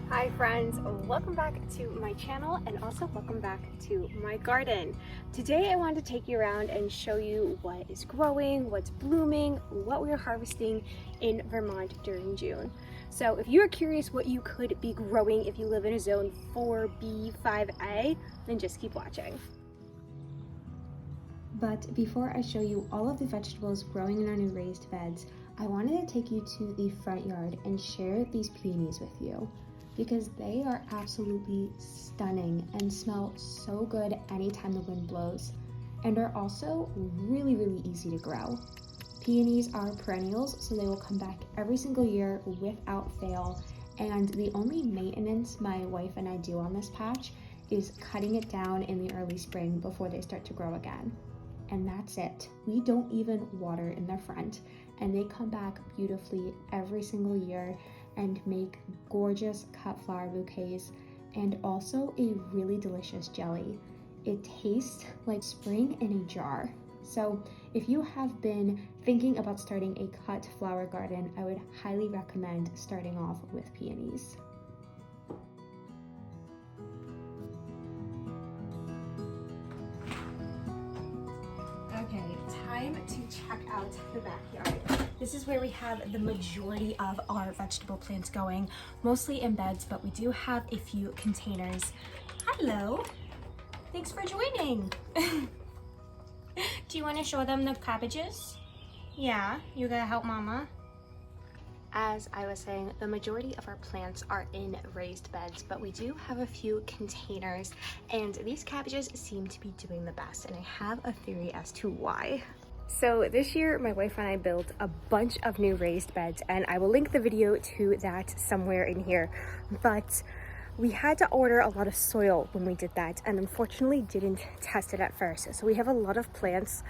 Hi friends, welcome back to my channel and also welcome back to my garden. Today I wanted to take you around and show you what is growing, what's blooming, what we're harvesting in Vermont during June. So if you're curious what you could be growing if you live in a zone 4B, 5A, then just keep watching. But before I show you all of the vegetables growing in our new raised beds, I wanted to take you to the front yard and share these peonies with you, because they are absolutely stunning and smell so good anytime the wind blows, and are also really easy to grow. Peonies are perennials, so they will come back every single year without fail, and the only maintenance my wife and I do on this patch is cutting it down in the early spring before they start to grow again. And that's it. We don't even water in the front, and they come back beautifully every single year and make gorgeous cut flower bouquets and also a really delicious jelly. It tastes like spring in a jar. So if you have been thinking about starting a cut flower garden, I would highly recommend starting off with peonies. Okay, time to check out the backyard. This is where we have the majority of our vegetable plants going, mostly in beds, but we do have a few containers. Hello, thanks for joining. Do you want to show them the cabbages? Yeah, you gotta help mama. As I was saying, the majority of our plants are in raised beds, but we do have a few containers, and these cabbages seem to be doing the best, and I have a theory as to why. So this year, my wife and I built a bunch of new raised beds, and I will link the video to that somewhere in here, but we had to order a lot of soil when we did that, and unfortunately didn't test it at first. So we have a lot of plants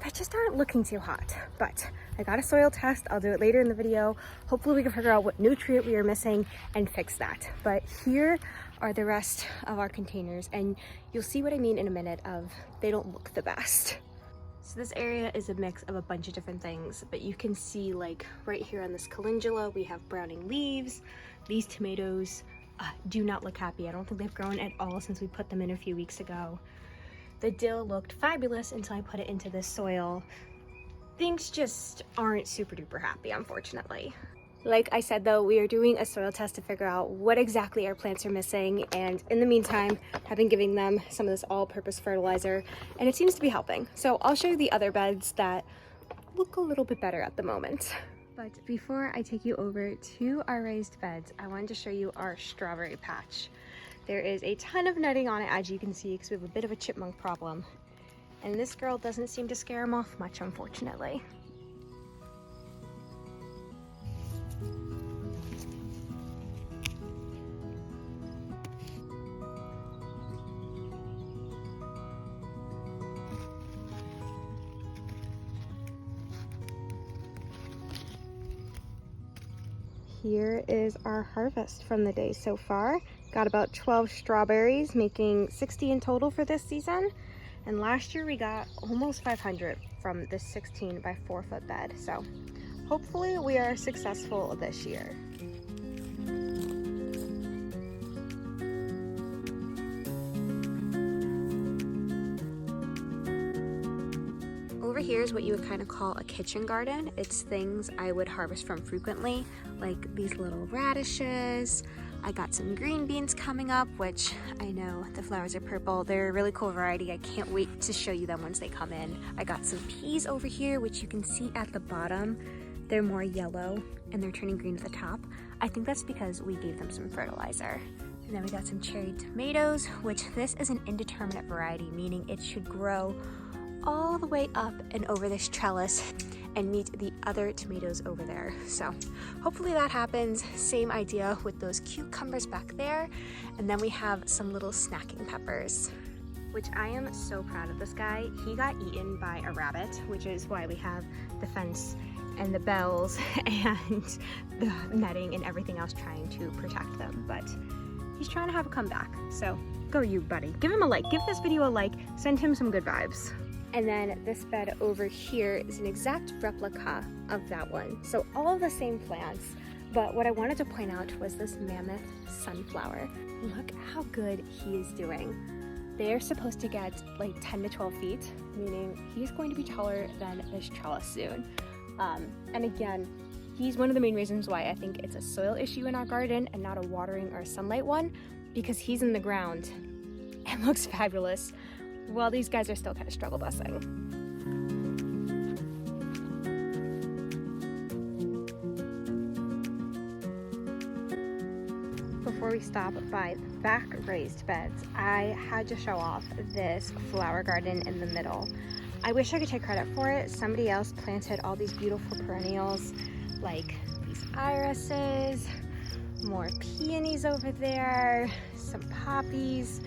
that just aren't looking too hot, but I got a soil test. I'll do it later in the video. Hopefully we can figure out what nutrient we are missing and fix that. But here are the rest of our containers, and you'll see what I mean in a minute of they don't look the best. So this area is a mix of a bunch of different things, but you can see like right here on this calendula, we have browning leaves. These tomatoes do not look happy. I don't think they've grown at all since we put them in a few weeks ago. The dill looked fabulous until I put it into this soil. Things just aren't super duper happy, unfortunately. Like I said though, we are doing a soil test to figure out what exactly our plants are missing, and in the meantime, I've been giving them some of this all-purpose fertilizer, and it seems to be helping. So I'll show you the other beds that look a little bit better at the moment. But before I take you over to our raised beds, I wanted to show you our strawberry patch. There is a ton of nutting on it, as you can see, because we have a bit of a chipmunk problem. And this girl doesn't seem to scare them off much, unfortunately. Here is our harvest from the day so far. Got about 12 strawberries, making 60 in total for this season. And last year we got almost 500 from this 16 by 4 foot bed. So hopefully we are successful this year. Over here is what you would kind of call a kitchen garden. It's things I would harvest from frequently, like these little radishes. I got some green beans coming up, which I know the flowers are purple. They're a really cool variety. I can't wait to show you them once they come in. I got some peas over here, which you can see at the bottom. They're more yellow and they're turning green at the top. I think that's because we gave them some fertilizer. And then we got some cherry tomatoes, which this is an indeterminate variety, meaning it should grow all the way up and over this trellis and meet the other tomatoes over there. So hopefully that happens. Same idea with those cucumbers back there. And then we have some little snacking peppers, which I am so proud of this guy. He got eaten by a rabbit, which is why we have the fence and the bells and the netting and everything else trying to protect them. But he's trying to have a comeback. So go you, buddy. Give him a like. Give this video a like. Send him some good vibes. And then this bed over here is an exact replica of that one. So all of the same plants, But what I wanted to point out was this mammoth sunflower. Look how good he is doing. They're supposed to get like 10 to 12 feet, meaning he's going to be taller than this trellis soon. And again, he's one of the main reasons why I think it's a soil issue in our garden and not a watering or sunlight one, because he's in the ground and looks fabulous, while these guys are still kind of struggle busing. Before we stop by the back raised beds, I had to show off this flower garden in the middle. I wish I could take credit for it. Somebody else planted all these beautiful perennials, like these irises, more peonies over there, some poppies.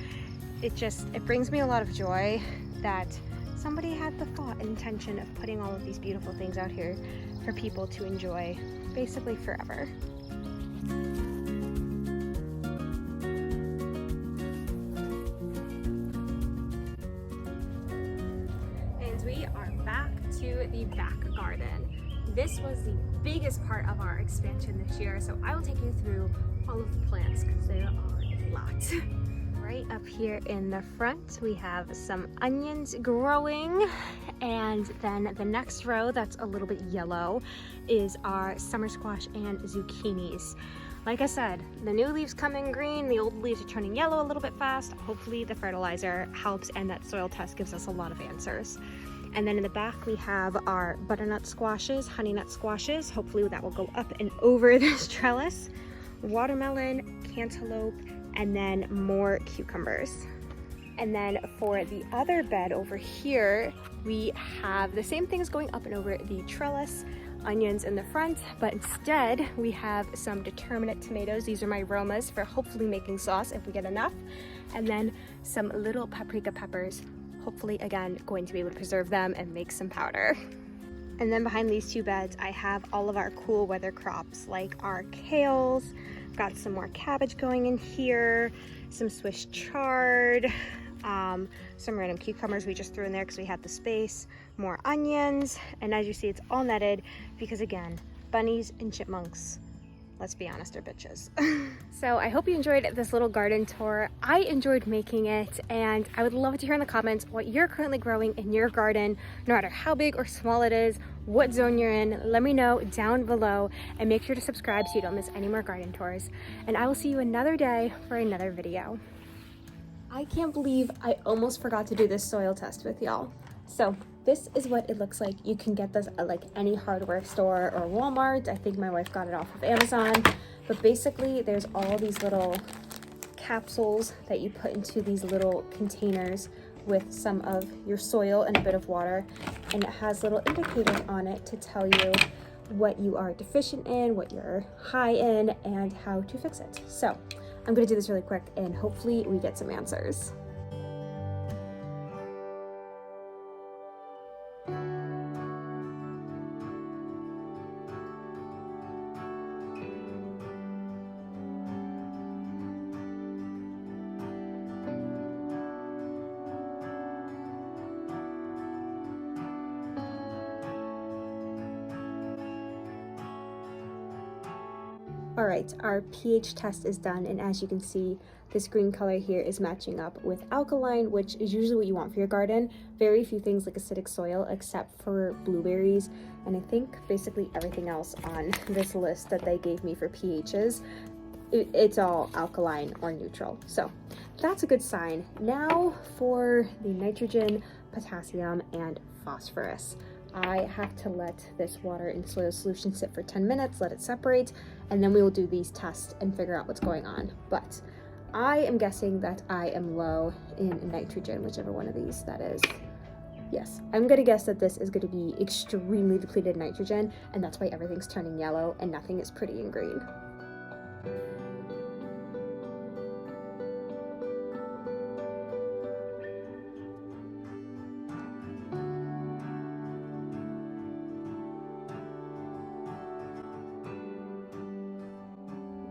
It brings me a lot of joy that somebody had the thought and intention of putting all of these beautiful things out here for people to enjoy basically forever. We are back to the back garden. This was the biggest part of our expansion this year, so I will take you through all of the plants because there are a lot. Right up here in the front, we have some onions growing, and then the next row that's a little bit yellow is our summer squash and zucchinis. Like I said, the new leaves come in green, the old leaves are turning yellow a little bit fast. Hopefully the fertilizer helps and that soil test gives us a lot of answers. And then in the back we have our butternut squashes, honey nut squashes. Hopefully that will go up and over this trellis. Watermelon, cantaloupe, and then more cucumbers. And then for the other bed over here, we have the same things going up and over the trellis, onions in the front, but instead we have some determinate tomatoes. These are my aromas for hopefully making sauce if we get enough. And then some little paprika peppers. Hopefully, again, going to be able to preserve them and make some powder. And then behind these two beds, I have all of our cool weather crops, like our kales, got some more cabbage going in here, some Swiss chard, some random cucumbers we just threw in there because we had the space, more onions, and as you see, it's all netted because, again, bunnies and chipmunks, let's be honest, are bitches. So I hope you enjoyed this little garden tour. I enjoyed making it, and I would love to hear in the comments what you're currently growing in your garden, no matter how big or small it is, what zone you're in. Let me know down below, and make sure to subscribe so you don't miss any more garden tours. And I will see you another day for another video. I can't believe I almost forgot to do this soil test with y'all. So this is what it looks like. You can get this at like any hardware store or Walmart. I think my wife got it off of Amazon. But basically there's all these little capsules that you put into these little containers with some of your soil and a bit of water. And it has little indicators on it to tell you what you are deficient in, what you're high in, and how to fix it. So I'm gonna do this really quick and hopefully we get some answers. All right, our pH test is done, and as you can see, this green color here is matching up with alkaline, which is usually what you want for your garden. Very few things like acidic soil except for blueberries, and I think basically everything else on this list that they gave me for pHs, it's all alkaline or neutral. So that's a good sign. Now for the nitrogen, potassium, and phosphorus. I have to let this water and soil solution sit for 10 minutes, let it separate, and then we will do these tests and figure out what's going on. But I am guessing that I am low in nitrogen, whichever one of these that is. Yes, I'm gonna guess that this is gonna be extremely depleted nitrogen, and that's why everything's turning yellow and nothing is pretty and green.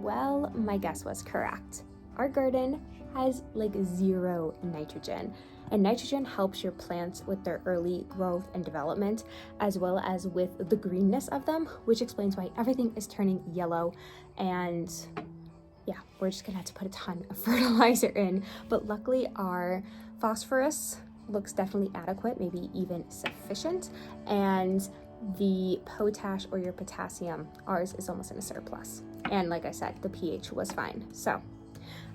Well, my guess was correct. our garden has like 0 nitrogen. And nitrogen helps your plants with their early growth and development, as well as with the greenness of them, which explains why everything is turning yellow. And yeah, we're just gonna have to put a ton of fertilizer in. But luckily our phosphorus looks definitely adequate, maybe even sufficient. And the potash or your potassium, ours is almost in a surplus. And like I said, the pH was fine. So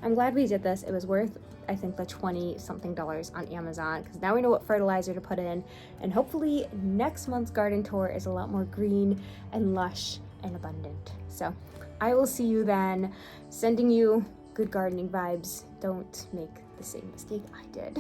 I'm glad we did this. It was worth, I think, the $20 something on Amazon, because now we know what fertilizer to put in. And hopefully next month's garden tour is a lot more green and lush and abundant. So I will see you then, sending you good gardening vibes. Don't make the same mistake I did.